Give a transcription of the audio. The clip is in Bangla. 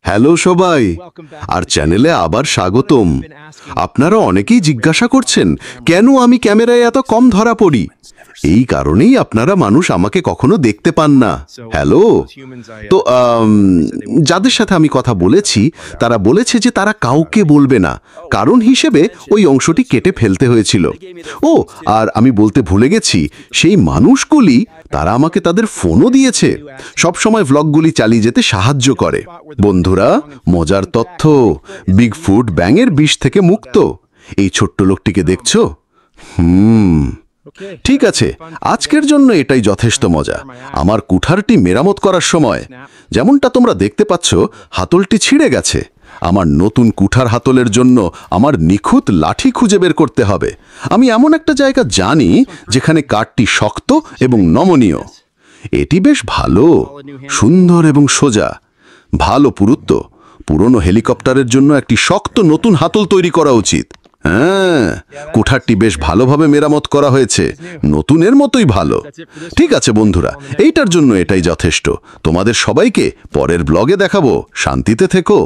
হ্যালো সবাই, আর চ্যানেলে আবার স্বাগতম। আপনারা অনেকেই জিজ্ঞাসা করছেন কেন আমি ক্যামেরায় এত কম ধরা পড়ি। এই কারণেই আপনারা মানুষ আমাকে কখনো দেখতে পান না। হ্যালো। তো যাদের সাথে আমি কথা বলেছি তারা বলেছে যে তারা কাউকে বলবে না, কারণ হিসেবে ওই অংশটি কেটে ফেলতে হয়েছিল। ও, আর আমি বলতে ভুলে গেছি, সেই মানুষগুলি তারা আমাকে তাদের ফোনও দিয়েছে, সব সময় ভ্লগগুলি চালিয়ে যেতে সাহায্য করে। বন্ধুরা, মজার তথ্য, বিগফুট ব্যাঙের বিষ থেকে মুক্ত। এই ছোট্ট লোকটিকে দেখছো? ঠিক আছে, আজকের জন্য এটাই যথেষ্ট মজা। আমার কুঠারটি মেরামত করার সময় যেমনটা তোমরা দেখতে পাচ্ছ, হাতলটি ছিঁড়ে গেছে। আমার নতুন কুঠার হাতলের জন্য আমার নিখুঁত লাঠি খুঁজে বের করতে হবে। আমি এমন একটা জায়গা জানি যেখানে কাঠটি শক্ত এবং নমনীয়। এটি বেশ ভালো, সুন্দর এবং সোজা। ভালো পুরুত্ব। পুরনো হেলিকপ্টারের জন্য একটি শক্ত নতুন হাতল তৈরি করা উচিত। হ্যাঁ, কুঠারটি বেশ ভালোভাবে মেরামত করা হয়েছে, নতুনের মতোই ভালো। ঠিক আছে বন্ধুরা, এইটার জন্য এটাই যথেষ্ট। তোমাদের সবাইকে পরের ব্লগে দেখাবো। শান্তিতে থেকো।